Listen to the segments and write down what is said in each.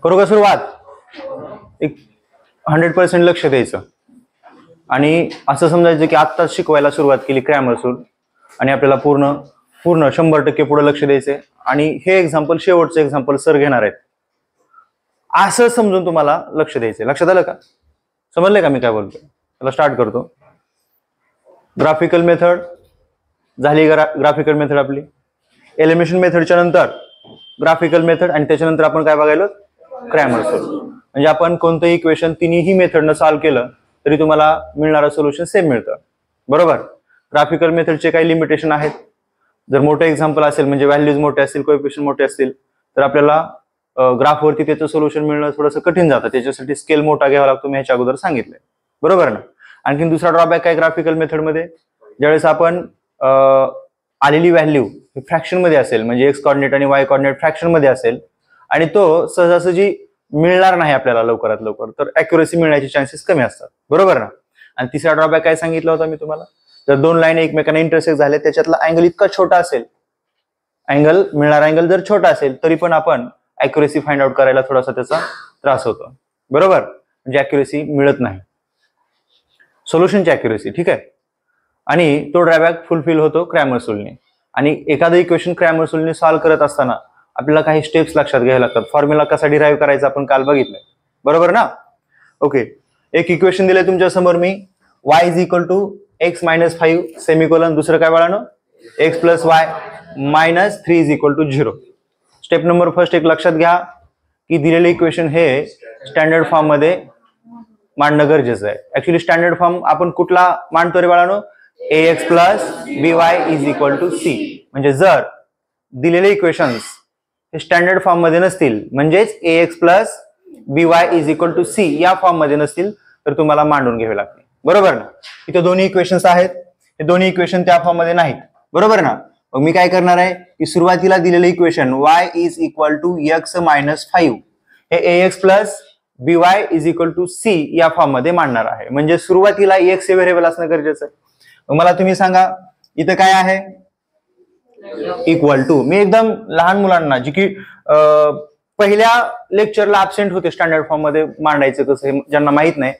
करू का सुरुवात? एक 100% लक्ष द्यायचं आणि असं समजायचं की आत्ताच शिकवायला सुरुवात केली ग्रामर सूल आणि आपल्याला पूर्ण 100% पुढे लक्ष द्यायचंय आणि हे एक्झाम्पल शेवटचं एक्झाम्पल सर घेणार आहेत असं समजून तुम्हाला लक्ष द्यायचंय. लक्षात आलं का? समजलंय का मी काय बोलतोय? चला स्टार्ट करतो. ग्राफिकल मेथड झाली. ग्राफिकल मेथड आपली. एलिमिनेशन मेथडच्या नंतर ग्राफिकल मेथड आणि त्याच्यानंतर आपण काय बघायलो? ग्रामर सूल. म्हणजे आपण कोणतंही इक्वेशन तिन्ही मेथडनं सॉल्व्ह केलं तरी तुम्हाला मिळणारं सोल्युशन सेम मिळतं. बरोबर? ग्राफिकल मेथडचे काही लिमिटेशन आहेत. जर मोठं एक्झाम्पल असेल म्हणजे व्हॅल्यूज मोठे असतील, कोएफिशियंट मोठे असतील तर आपल्याला ग्राफवरती त्याचं सोल्युशन मिळणं थोडंसं कठीण जातं. त्याच्यासाठी स्केल मोठा घ्यावा लागतो. मी ह्याच्या अगोदर सांगितलंय. बरोबर ना? आणखी दुसरा ड्रॉबॅक काय ग्राफिकल मेथडमध्ये? ज्यावेळेस आपण आलेली व्हॅल्यू फ्रॅक्शन मध्ये असेल म्हणजे एक्स कॉर्डिनेट आणि वाय कॉर्डिनेट फ्रॅक्शन मध्ये असेल आणि तो सहजासहजी मिळणार नाही आपल्याला लवकरात लवकर तर अॅक्युरेसी मिळण्याचे चान्सेस कमी असतात. बरोबर ना? आणि तिसरा ड्रॉबॅक काय सांगितलं होता मी तुम्हाला? जर दोन लाईन एकमेकांना इंटरसेक्ट झाले त्याच्यातला अँगल इतका छोटा असेल, मिळणारा अँगल जर छोटा असेल तरी पण आपण अॅक्युरेसी फाइंड आउट करायला थोडासा त्याचा त्रास होतो. बरोबर? म्हणजे अॅक्युरेसी मिळत नाही, सोल्युशनची अॅक्युरेसी. ठीक आहे. आणि तो ड्रॉबॅक फुलफिल होतो ग्रामर सूलने. आणि एखादं इक्वेशन ग्रामर सूलने सॉल्व्ह करत असताना आपल्याला काही स्टेप्स लक्षात घ्यायला लागतात. फॉर्म्युला कसा डिराईव्ह करायचा आपण काल बघितलंय. बरोबर ना? ओके. एक इक्वेशन दिलंय तुमच्या समोर मी, y is equal to x minus 5 semicolon. दुसरं काय बाळानो? x plus y minus 3 is equal to 0. Step number first एक लक्षात घ्या की दिलेले इक्वेशन हे स्टँडर्ड फॉर्म मध्ये मांडणं गरजेचं आहे. ऍक्च्युली स्टँडर्ड फॉर्म आपण कुठला मांडतो रे बाळानो? ax plus by is equal to c. म्हणजे जर दिलेले इक्वेशन्स हे स्टँडर्ड फॉर्म मध्ये नसतील म्हणजेच ax plus by is equal to c या फॉर्म मध्ये नसतील तर तुम्हाला मांडून घ्यावे लागते. बरोबर ना? इथे दोन्ही इक्वेशन्स आहेत. हे दोन्ही इक्वेशन त्या फॉर्म मध्ये नाहीत. बरोबर ना? मग मी काय करणार आहे की सुरुवातीला दिलेलं equation y is equal to x minus 5 हे ax plus by is equal to c या फॉर्म मध्ये मांडणार आहे. म्हणजे सुरुवातीला x हे व्हेरिएबल असणं गरजेचं आहे. मला तुम्ही सांगा इथं काय आहे? Equal to. मी एकदम लहान मुलांना जी की पहिल्या लेक्चरला ऍब्सेंट होते स्टँडर्ड फॉर्म मध्ये मांडायचं कसं हे ज्यांना माहित नाही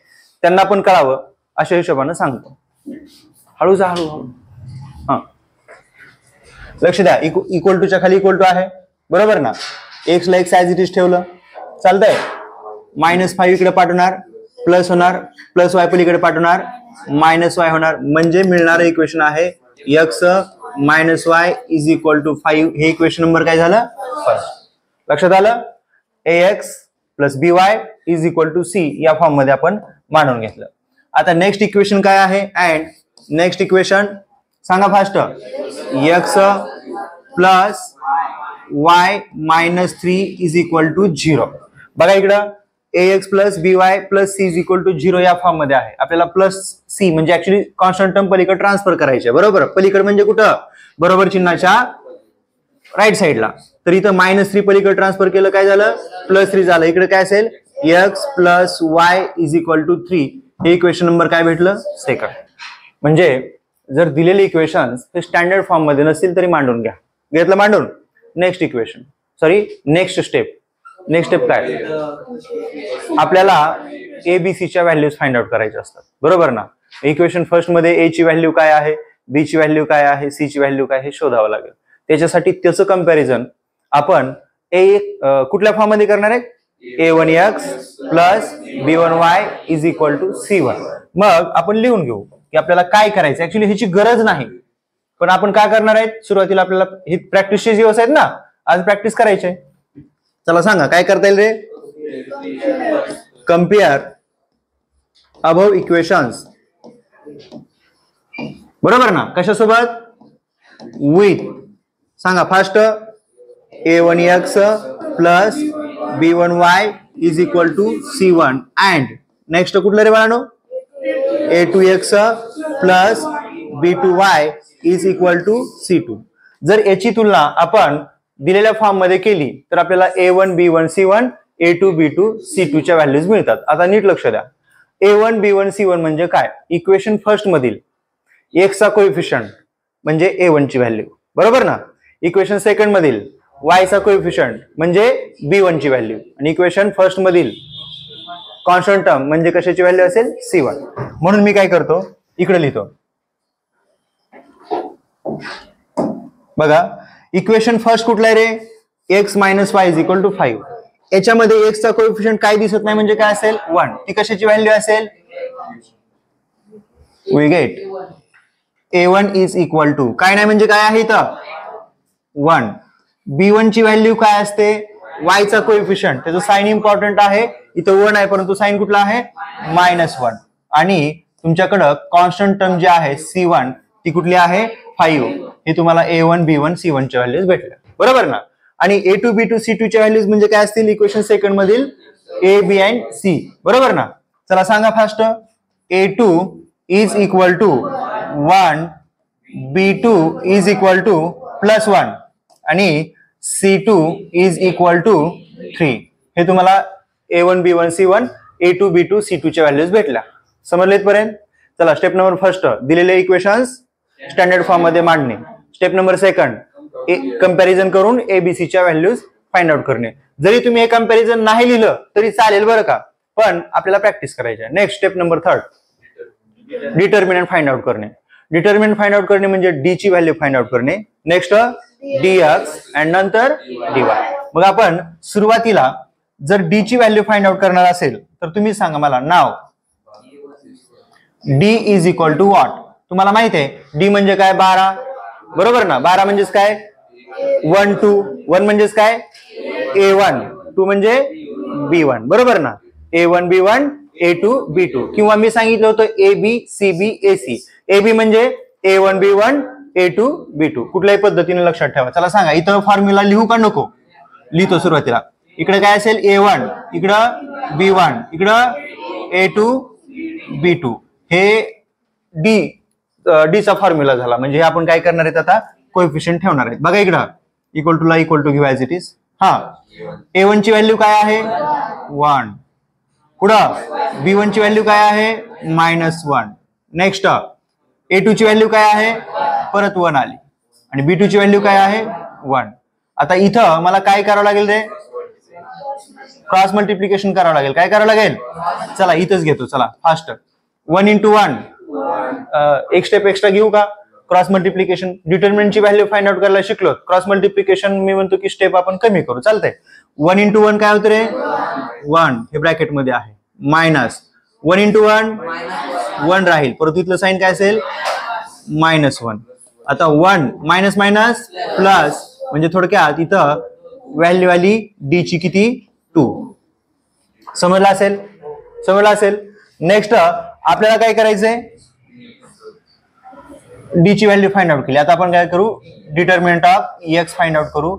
त्यांना पण कळावं अशा हिशोबाने सांगतो. हळू जा हळू. हा लक्ष द्या. इक्वल टूच्या खाली इक्वल टू आहे. बरोबर ना? एक्स ला एक्स ऍज इट इज ठेवलं चालतंय. मायनस 5 इकडे पाठवणार, प्लस होणार, प्लस वाय पलीकडे पाठवणार, मायनस वाय होणार. म्हणजे मिळणारं इक्वेशन आहे x minus y is equal to 5. हे इक्वेशन नंबर काय झालं? फर्स्ट. लक्षात आलं? ax plus by is equal to c या फॉर्म मध्ये आपण मांडून घेतलं. आता नेक्स्ट इक्वेशन काय आहे? अँड नेक्स्ट इक्वेशन सांगा fast. x plus y minus 3 is equal to 0. बघा इकडं ax plus by plus c is equal to 0 या फॉर्म मध्ये आहे. आपल्याला प्लस c म्हणजे ऍक्च्युली कॉन्स्टंट टर्म पलीकडे ट्रान्सफर करायचे. बरोबर? पलीकडे म्हणजे कुठं? बरोबर चिन्हाच्या राईट साईडला. तर इथं मायनस 3 पलीकडे ट्रान्सफर केलं काय झालं? प्लस 3 झालं. इकडे काय असेल? x plus y is equal to 3. हे इक्वेशन नंबर काय भेटलं? सेकंड. म्हणजे जर दिलेले इक्वेशन्स हे स्टँडर्ड फॉर्म मध्ये नसतील तरी मांडून घ्या. घेतलं मांडून? Next equation next step. Next step काय? आपल्याला एबीसीच्या व्हॅल्यूज फाइंड आउट करायच्या असतात. बरोबर ना? इक्वेशन फर्स्ट मध्ये ए ची व्हॅल्यू काय आहे, बी ची व्हॅल्यू काय आहे, सी ची व्हॅल्यू काय हे शोधावं लागेल. त्याच्यासाठी त्याचं कंपॅरिझन आपण कुठल्या फॉर्म मध्ये करणार आहे? a1x plus b1y is equal to c1. मग आपण लिहून घेऊ की आपल्याला काय करायचं. ऍक्च्युली ह्याची गरज नाही पण आपण काय करणार आहे सुरुवातीला आपल्याला ही प्रॅक्टिसचे दिवस आहेत ना, आज प्रॅक्टिस करायचे. चला सांगा काय करता येईल रे? Compare above equations. बरोबर ना? कशासोबत? विथ सांगा fast. a1x plus b1y is equal to c1 and next कुठलं रे बाळानो? a2x plus b2y is equal to c2. जर याची तुलना आपण दिलेल्या फॉर्म मध्ये केली तर आपल्याला a1 b1 c1 a2 b2 c2 च्या व्हॅल्यूज मिळतात. आता नीट लक्ष द्या. a1 b1 c1 म्हणजे काय? इक्वेशन फर्स्ट मधील x चा कोएफिशियंट म्हणजे a1 ची व्हॅल्यू. बरोबर ना? इक्वेशन सेकंड मधील वायचा कोएफिशियंट म्हणजे B1 ची व्हॅल्यू, आणि इक्वेशन फर्स्ट मधील कॉन्स्टंट टर्म म्हणजे कशाची व्हॅल्यू असेल C1. म्हणून मी काय करतो इकडे लिहितो बघा. इक्वेशन फर्स्ट कुठला आहे रे, x - y = 5. याच्यामध्ये x चा कोएफिशियंट काय दिसत नाही म्हणजे काय असेल 1. ती कशाची व्हॅल्यू असेल, वी गेट a1 = काय नाही म्हणजे काय आहे इथं 1. B1 ची व्हॅल्यू काय असते, y चा कोएफिशियंट, त्याचं साइन इम्पॉर्टंट आहे, इथं 1 आहे परंतु साइन कुठला आहे -1. आणि तुमच्याकडं कॉन्स्टंट टर्म जी आहे C1 ती कुठली आहे 5. हे तुम्हाला A1 B1 C1 च्या व्हॅल्यूज भेटल्या, बरोबर ना. आणि A2 B2 C2 च्या व्हॅल्यूज म्हणजे काय असतील इक्वेशन सेकंड मधील A B and C, बरोबर ना. चला सांगा फास्ट. A2 = 1, B2 = +1 आणि C2 = 3. हे तुम्हाला A1 B1 C1 A2 B2 C2 च्या व्हॅल्यूज भेटल्या. समजले इथपर्यंत. चला स्टेप नंबर फर्स्ट, दिलेले इक्वेशन्स स्टँडर्ड फॉर्म मध्ये मांडणे. स्टेप नंबर सेकंड, कंपॅरिझन करून ABC च्या व्हॅल्यूज फाइंड आउट करणे. जरी तुम्ही हे कंपॅरिझन नाही लिहिलं तरी चालेल बरं का, पण आपल्याला प्रॅक्टिस करायची आहे. Next step number third, determinant find out करणे. डिटर्मिनंट फाइंड आउट करणे म्हणजे D ची व्हॅल्यू फाइंड आउट करणे. नेक्स्ट dx आणि नंतर dy. मग आपण सुरुवातीला जर D ची व्हॅल्यू फाइंड आउट करणार असेल तर तुम्ही सांगा मला नाव. D = what? तुम्हाला माहित आहे D म्हणजे काय 12, बरोबर ना. 12 म्हणजेच काय 1 2, 1 म्हणजेच काय A1, 2 म्हणजे B1, बरोबर ना. A1 B1 A2 B2, किंवा मी सांगितलं होतं AB CB AC. AB म्हणजे A1 B1 A2 B2. कुठल्याही पद्धतीने लक्षात ठेवा. चला सांगा इथं फॉर्म्युला लिहू का नको, लिहितो सुरुवातीला. इकडे काय असेल A1, इकडं B1, इकडं A2 B2. हे D चा फॉर्म्युला झाला. म्हणजे आपण काय करणार आहेत आता कोएफिशियंट ठेवणार आहेत. बघा इकडं इक्वल टू ला इक्वल टू घेऊ ॲज इट इज. हा A1 ची व्हॅल्यू काय आहे 1, पुढं B1 ची व्हॅल्यू काय आहे -1. नेक्स्ट A2 ची व्हॅल्यू काय आहे परत 1 आली, आणि B2 ची व्हॅल्यू काय आहे 1. आता इथं मला काय करावं लागेल रे, क्रॉस मल्टिप्लिकेशन करावं लागेल. काय करावं लागेल, चला इथंच घेतो. चला फास्ट 1 × 1, एक स्टेप एक्स्ट्रा घेऊ का, क्रॉस मल्टिप्लिकेशन. डिटर्मिनंटची व्हॅल्यू फाइंड आउट करायला शिकलो, क्रॉस मल्टिप्लिकेशन मी म्हणतो की स्टेप आपण कमी करू, चालतंय. 1 × 1 काय होतं रे 1, हे ब्रॅकेट मध्ये आहे, मायनस 1 × 1 1 राहील, परंतु इथलं साइन काय असेल -1. आता 1 मायनस मायनस प्लस, म्हणजे थोडक्यात इथं व्हॅल्यू आली D ची किती 2. समजला असेल, समजला असेल. नेक्स्ट आपल्याला काय करायचंय, D ची व्हॅल्यू फाइंड आउट केली. आता आपण काय करू, determinant of x find out करू.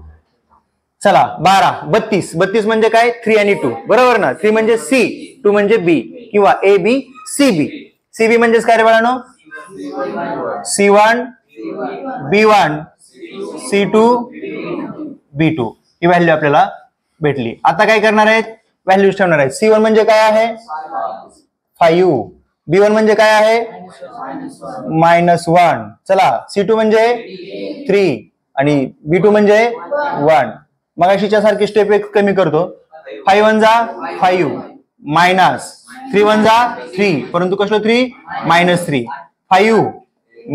चला 12 32, 32 म्हणजे काय 3 आणि 2, बरोबर ना. 3 म्हणजे C, 2 म्हणजे B, किंवा AB CB. CB म्हणजेच काय रे बाळांनो C1 B1 C2 B2. ही व्हॅल्यू आपल्याला भेटली. आता काय करणार आहेत, व्हॅल्यूज ठेवणार आहेत. C1 म्हणजे काय आहे 5, B1 म्हणजे काय आहे -1. चला C2 म्हणजे 3 आणि B2 म्हणजे 1. मग अशीच्या सारखी स्टेप एक कमी करतो. 5 1 जा 5 मायनस 3 1 जा 3, परंतु कसलं 3 -3. 5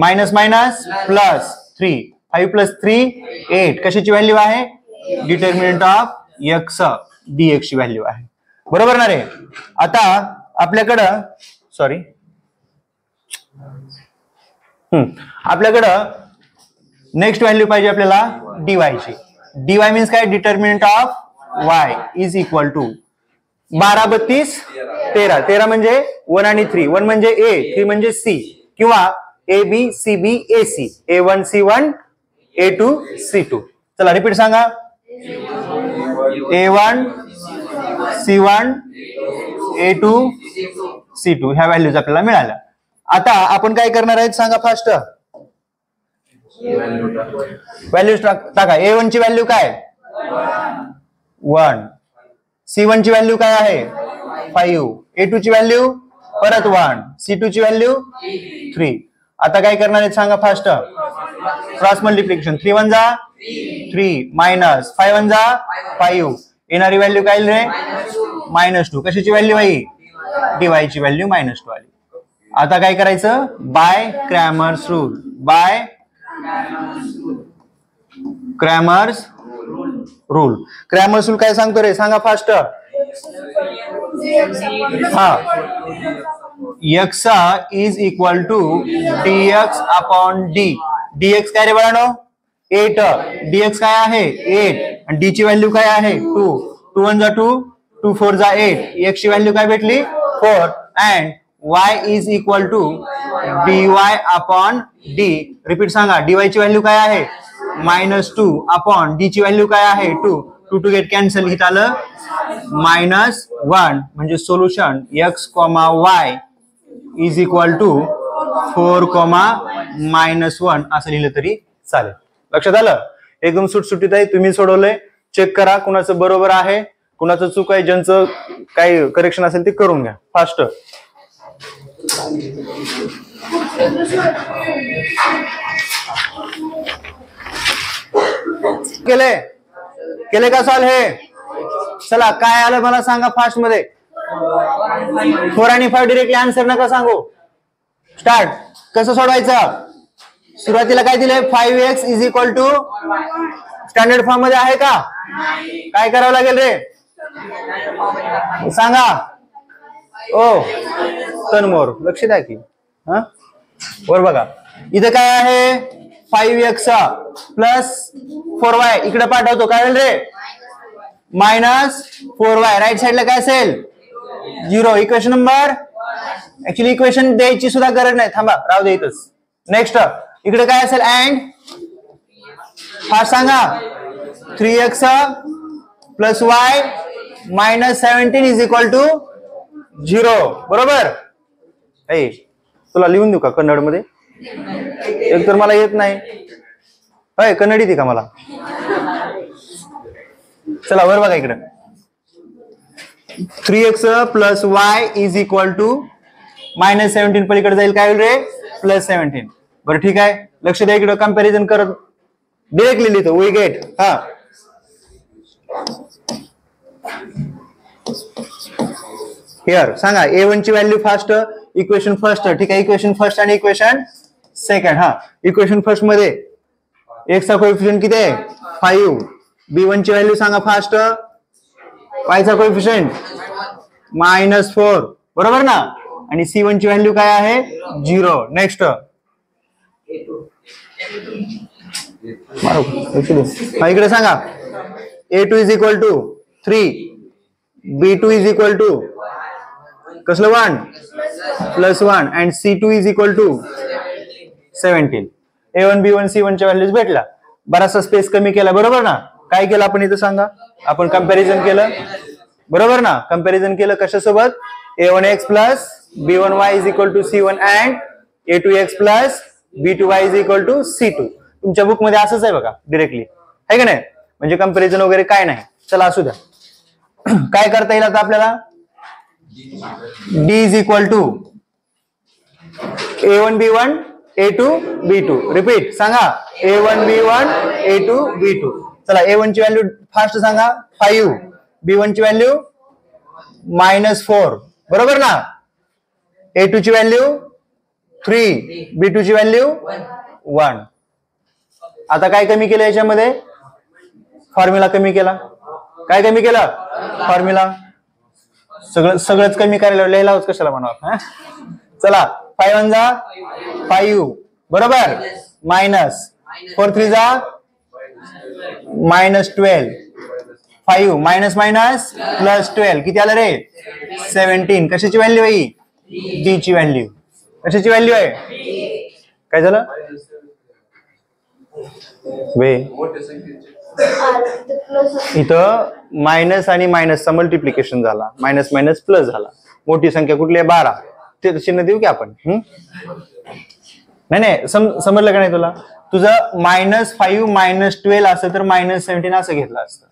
मायनस मायनस प्लस 3, 5 + 3 8. कशाची व्हॅल्यू आहे, डिटर्मिनंट ऑफ x dx ची व्हॅल्यू आहे, बरोबर ना रे. आता आपल्याकडं सॉरी आपल्याकडं नेक्स्ट व्हॅल्यू पाहिजे आपल्याला dy ची. dy मीन्स काय, determinant of y is equal to 12 32 13. 13 म्हणजे 1 आणि 3, 1 म्हणजे A, 3 म्हणजे C, किंवा AB CB AC, A1 C1 A2 C2. चला रिपीट सांगा, A1 C1 A2 C2 ह्या व्हॅल्यूज आपल्याला मिळाल्या. आता आपण काय करणार आहेत सांगा फास्ट, व्हॅल्यूज टाका. A1 ची व्हॅल्यू काय 1, C1 ची व्हॅल्यू काय आहे 5, A2 ची व्हॅल्यू परत 1, C2 ची व्हॅल्यू 3. आता काय करणार आहेत सांगा फास्ट, क्रॉस मल्टिप्लिकेशन. 3 1 जा 3 मायनस 5 वन जा 5, येणारी व्हॅल्यू काय रे -2. कशाची व्हॅल्यू आहे dy ची व्हॅल्यू -2 आली. आता काय करायचं by Cramer's rule. By Cramer's rule. Cramer's rule काय सांगतो रे सांगा फास्ट. हा x is equal to dx upon d. dx काय रे बाळांनो 8. dx काय आहे 8 आणि d ची व्हॅल्यू काय आहे 2. 2 1 जा 2, 2 4 जा 8. x ची व्हॅल्यू काय भेटली 4 and y is equal to dy upon d. Repeat सांगा dy ची व्हॅल्यू काय आहे -2 अपॉन d ची व्हॅल्यू काय आहे 2. 2 टू गेट कॅन्सल हित आलं -1 म्हणजे solution x, y is equal to 4, -1 असं लिहिलं तरी चालेल. लक्षात आलं. एकदम सुटसुटीत आहे. तुम्ही सोडवलंय चेक करा कुणाचं बरोबर आहे कुणाचं चूक आहे. ज्यांचं काही करेक्शन असेल ते करून घ्या फास्ट. केले का सॉल्व हे. चला काय आलं मला सांगा फास्ट मध्ये. 4 आणि 5 डिरेक्टली आन्सर नका सांगू. स्टार्ट. कसं सोडवायचं. सुरुवातीला काय दिलंय 5x is equal to standard form मध्ये आहे का. काय करावं लागेल रे सांगा. ओ तनमोर लक्ष द्या की. वर बघा इथं काय आहे 5x प्लस 4y. इकडे पाठवतो काय होईल रे -4y. राईट साइडला काय असेल 0. इक्वेशन नंबर ऍक्च्युली इक्वेशन द्यायची सुद्धा गरज नाही. थांबा राहू दे इथंच. नेक्स्ट इकडे काय असेल अँड फास्ट सांगा 3x plus y -17 is equal to 0. बरोबर. तुला लिहून देऊ का कन्नड मध्ये. एक तर मला येत नाही. होय कन्नड येते का मला. चला वर बघा इकडे 3x plus y is equal to -17 पलीकडे जाईल काय होईल रे +17. बरं ठीक आहे. लक्ष द्या इकडे कंपॅरिझन करत डिरेक्टली लिहितो वी गेट. हा हिअर सांगा a1 ची व्हॅल्यू फास्ट इक्वेशन फर्स्ट. ठीक आहे इक्वेशन फर्स्ट आणि इक्वेशन सेकंड. हा इक्वेशन फर्स्ट मध्ये x चा कोएफिशियंट किती आहे 5. b1 ची व्हॅल्यू सांगा फास्ट. y चा कोएफिशियंट -4 बरोबर ना. आणि c1 ची व्हॅल्यू काय आहे 0. नेक्स्ट इकडे सांगा a2 is equal to 3, b2 is equal to कसलं 1 +1 and c2 is equal to 17. a1 b1 c1 च्या व्हॅल्यूज भेटला. बराचसा स्पेस कमी केला बरोबर ना. काय केलं आपण इथं सांगा. आपण कंपॅरिझन केलं बरोबर ना. कंपॅरिझन केलं कशासोबत a1x plus b1y is equal to c1 and a2x plus b2y is equal to c2. तुमच्या बुक मध्ये असंच आहे बघा डिरेक्टली आहे का नाही. म्हणजे कंपॅरिझन वगैरे काय नाही. चला असू द्या. काय करता येईल आता आपल्याला d is equal to a1 b1 a2 b2. Repeat सांगा a1 b1 a2 b2. चला a1 ची व्हॅल्यू फास्ट सांगा 5, b1 ची व्हॅल्यू -4 बरोबर ना. a2 ची व्हॅल्यू 3, b2 ची व्हॅल्यू 1. आता काय कमी केलं याच्यामध्ये फॉर्म्युला कमी केला. काय कमी केलं फॉर्म्युला. सगळंच कमी करायला लिहायला कशाला म्हणावं. चला 5 1 जा 5 बरोबर -4 3 जा -12. 5 मायनस +12 किती आलं रे 17. कशाची व्हॅल्यू आहे d ची व्हॅल्यू. कशाची व्हॅल्यू आहे काय झालं वे इथं मायनस आणि मायनसचा मल्टिप्लिकेशन झाला. मायनस मायनस प्लस झाला. मोठी संख्या कुठली आहे 12. ते चिन्ह देऊ की आपण. नाही समजलं का नाही तुला. तुझं -5 -12 असं तर -17 असं घेतलं असतं.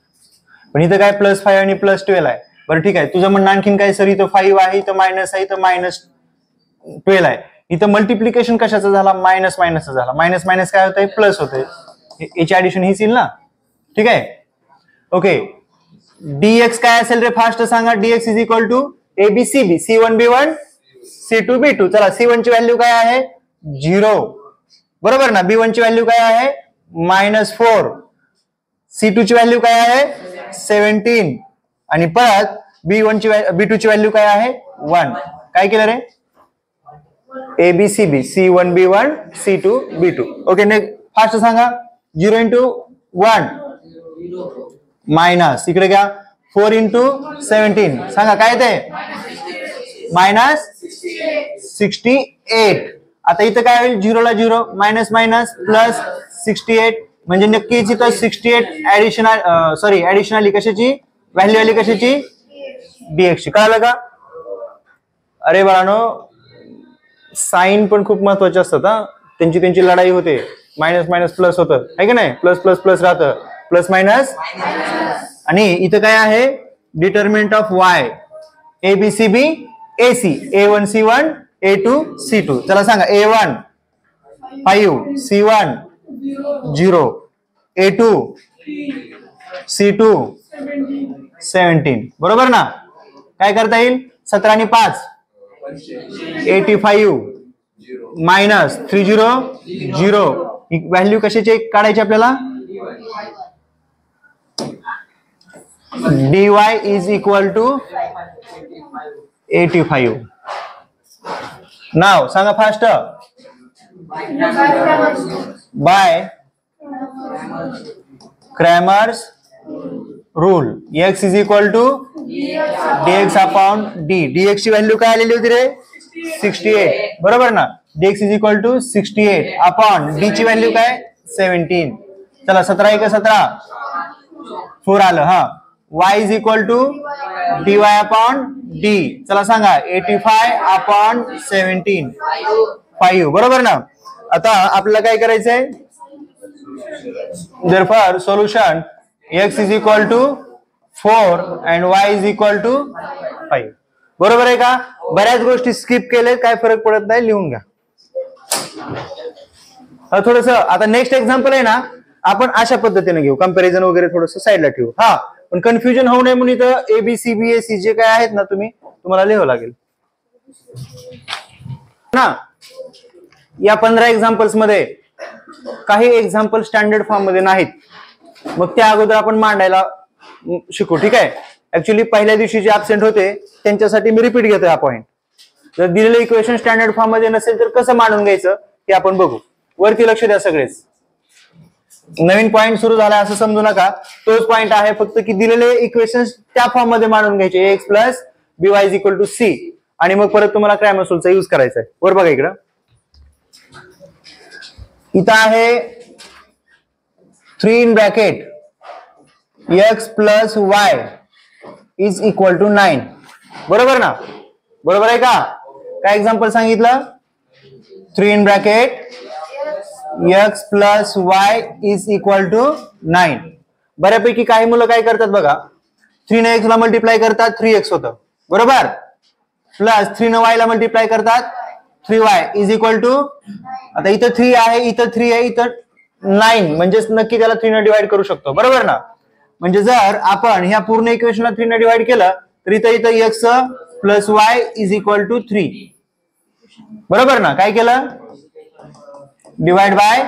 पण इथं काय +5 आणि +12 आहे. बरं ठीक आहे. तुझं म्हणणं आणखीन काय सर इथं 5 आहे इथं मायनस आहे इथं -12 आहे. इथं मल्टिप्लिकेशन कशाचा झाला मायनस मायनसचा झाला. मायनस मायनस काय होतंय प्लस होतंय. याची ऍडिशन हीच येईल ना, ठीक आहे. ओके, dx काय असेल रे फास्ट सांगा. dx is equal to ABCB, C1 B1 C2 B2. चला C1 ची व्हॅल्यू काय आहे 0, बरोबर ना. B1 ची व्हॅल्यू काय आहे -4, C2 ची व्हॅल्यू काय आहे 17 आणि परत B2 ची व्हॅल्यू काय आहे 1. काय केलं रे ABCB, C1 B1 C2 B2. Okay, next fast सांगा. 0 into 1 मायनस इकडे घ्या 4 into 17 सांगा काय ते -68. आता इथं काय होईल 0 ला 0 मायनस मायनस प्लस 68 म्हणजे नक्कीच इथं 68 ऍडिशनली कशाची व्हॅल्यू आली, कशाची dx ची. कळालं का? अरे बाळानो, साइन पण खूप महत्वाचे असतात हा. त्यांची लढाई होते. मायनस मायनस प्लस होतं आहे की नाही, प्लस प्लस प्लस राहतं, प्लस मायनस. आणि इथं काय आहे determinant of y ABCB AC, A1 C1 A2 C2. चला सांगा A1 5 C1 0 A2 C2 17. बरोबर ना. काय करता येईल 17 आणि 5 85 मायनस 30 0. व्हॅल्यू कशाची काढायची आपल्याला dy is equal to 85. नाव सांगा फास्ट. By Cramer's rule x is equal to dx upon d. dx ची व्हॅल्यू काय आलेली होती रे 68, बरोबर ना. dx is equal to 68 upon d ची व्हॅल्यू काय 17. चला 17 1 17 4 आलं हा. y is equal to dy upon d. चला सांगा 85 upon 17 5, बरोबर ना. आता आपल्याला काय करायचंय therefore solution x is equal to 4 and y is equal to 5. बरोबर आहे का? बऱ्याच गोष्टी स्किप केले, काय फरक पडत नाही, लिहून घ्या. थोडस आता नेक्स्ट एक्झाम्पल आहे ना, आपण अशा पद्धतीने घेऊ, कंपॅरिझन वगैरे थोडस साईडला ठेवू. हा, पण कन्फ्युजन होऊ नये म्हणून इथं ABCB AC जे काय आहेत ना तुम्हाला लिहावं लागेल ना. या 15 एक्झाम्पल्स मध्ये काही एक्झाम्पल स्टँडर्ड फॉर्म मध्ये नाहीत, मग त्या अगोदर आपण मांडायला शिकू, ठीक आहे. ऍक्च्युली पहिल्या दिवशी जे ऍब्सेंट होते त्यांच्यासाठी मी रिपीट घेतोय हा पॉइंट. जर दिलेलं इक्वेशन स्टँडर्ड फॉर्म मध्ये नसेल तर कसं मांडून घ्यायचं हे आपण बघू. वरती लक्ष द्या सगळेच. नवीन पॉइंट सुरू झाला असं समजू नका, तोच पॉइंट आहे, फक्त की दिलेले इक्वेशन त्या फॉर्म मध्ये मांडून घ्यायचे ax plus by is equal to c आणि मग परत तुम्हाला क्रॅमर्सचा यूज करायचा आहे. वर बघा इकडं, इथं आहे 3 in bracket x plus y is equal to 9. बरोबर ना, बरोबर आहे का? काय एक्झाम्पल सांगितलं 3 in bracket x plus y is equal to 9. बऱ्यापैकी काही मुलं काय करतात बघा, 3 ने x ला मल्टिप्लाय करतात 3x होतं, बरोबर, प्लस 3 ने y ला मल्टिप्लाय करतात 3y इज इक्वल टू. आता इथं 3 आहे, इथं 3 आहे, इथं 9, म्हणजे नक्की त्याला 3 ने डिवाइड करू शकतो, बरोबर ना. म्हणजे जर आपण ह्या पूर्ण इक्वेशनला 3 ने डिवाइड केलं तर इथं x plus y is equal to 3, बरोबर ना. काय केलं डिवाइड बाय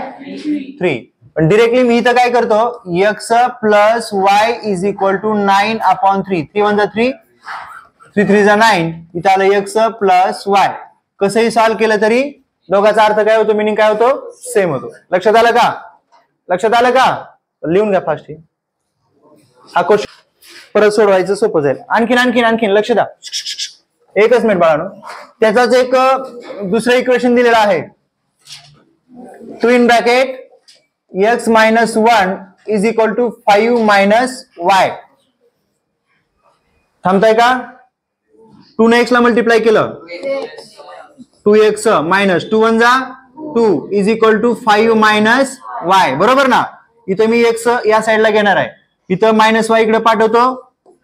3. पण डिरेक्टली मी इथं काय करतो x plus y is equal to 9 upon 3. 3 1 जा 3, 3 3 जा 9, इथं आलं x प्लस y. कसंही सॉल्व केलं तरी दोघांचा अर्थ काय होतो, मिनिंग काय होतो, सेम होतो. लक्षात आलं का? लक्षात आलं का? लिहून घ्या फास्ट. हा क्वेश्चन परत सोडवायचं सोपं जाईल. आणखीन लक्ष द्या, एकच मिनिट बाळानो. त्याचाच एक दुसरं इक्वेशन दिलेलं आहे 2 in bracket x minus 1 is equal to 5 minus y. थांबताय का? 2 ने x ला मल्टिप्लाय केलं 2x मायनस 2 1 जा 2 is equal to 5 minus y, बरोबर ना. इथं मी x या साईडला घेणार आहे, इथं मायनस y इकडे पाठवतो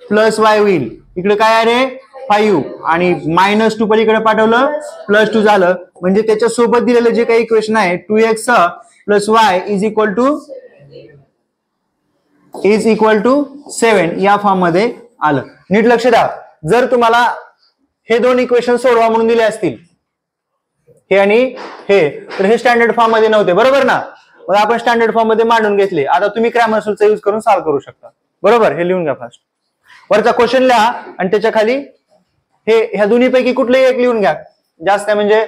प्लस y होईल. इकडे काय आहे रे 5 आणि मायनस 2 पलीकडे पाठवलं प्लस 2 झालं. म्हणजे त्याच्या सोबत दिलेलं जे काही इक्वेशन आहे 2x plus y is equal to is equal to 7 या फॉर्म मध्ये आलं. नीट लक्ष द्या, जर तुम्हाला हे दोन इक्वेशन सोडवा म्हणून दिले असतील, हे आणि हे, तर हे स्टँडर्ड फॉर्म मध्ये नव्हते, बरोबर ना. मग आपण स्टँडर्ड फॉर्म मध्ये मांडून घेतले. आता तुम्ही क्रॅमर्स रूलचा यूज करून सॉल्व्ह करू शकता, बरोबर. हे लिहून घ्या फास्ट. वरचा क्वेश्चन लिहा आणि त्याच्या खाली हे ह्या दोन्हीपैकी कुठलेही एक लिहून घ्या. जास्त काय म्हणजे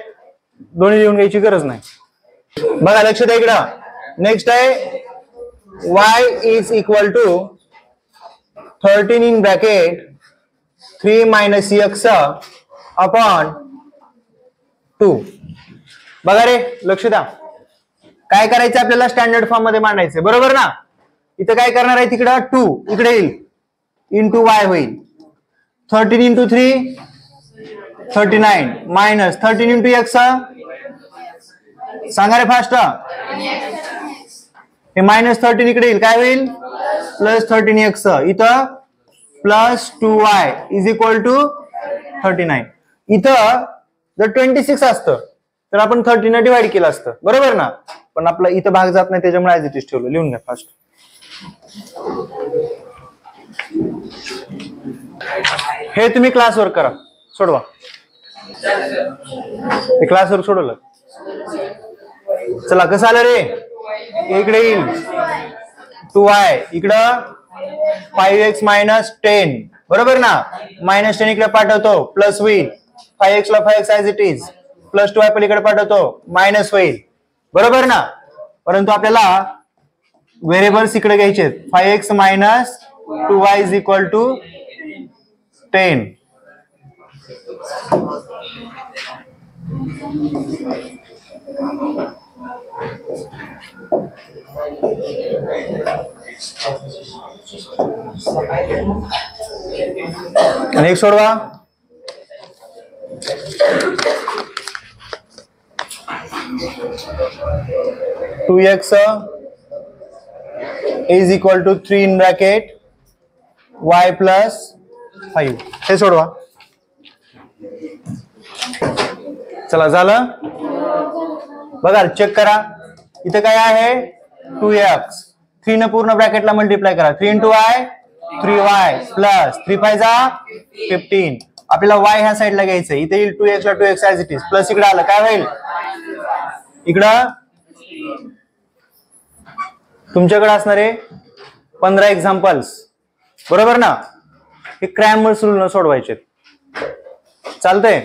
दोन्ही लिहून घ्यायची गरज नाही. बघा लक्ष द्या इकडं. नेक्स्ट आहे y is equal to 13 in bracket 3 minus x upon 2. बघा रे, लक्ष द्या. काय करायचं आपल्याला, स्टँडर्ड फॉर्म मध्ये मांडायचं, बरोबर ना. इथं काय करणार आहे, तिकडं 2 इकडे येईल, इंटू y होईल. 13 इंटू 3 39 मायनस 13 इंटू x, सांगा रे फास्ट. हे मायनस 13 इकडे येईल, काय होईल, प्लस 13x. इथं plus 2y is equal to 39. इथं जर 26 असतं तर आपण 30 ने डिवाइड केलं असतं, बरोबर ना. पण आपला इथं भाग जात नाही, त्याच्यामुळे ऍज इट इज ठेवलं. लिहून घ्या फास्ट. हे तुम्ही क्लासवर करा, सोडवा. हे क्लासवर सोडवलं. चला कसं आलं रे, इकडे येईल 2y, इकडं 5x मायनस 10, बरोबर ना. मायनस 10 इकडे पाठवतो, प्लस होईल. 5x ला 5x as it is, plus 2y पलीकडे पाठवतो, मायनस होईल, बरोबर ना. परंतु आपल्याला व्हेरिएबल्स इकडे घ्यायचे. 5x minus 2y is equal to 10. आणि एक सोडवा. Two x is equal to 3 in bracket y plus 5. हे सोडवा. चला झालं. बघा चेक करा, इथं काय आहे, 2x. 3 न पूर्ण ब्रॅकेटला मल्टिप्लाय करा. 3 इंटू y 3y प्लस 3 5 जा 15. आपल्याला y ह्या साईडला घ्यायचं. इथे येईल 2x ला 2x as it is, plus इकडे आलं, काय होईल, इकडं तुमच्याकडे असणारे 15 एक्झाम्पल्स, बरोबर ना. हे क्रॅमर्स रूल न सोडवायचे. चालतंय.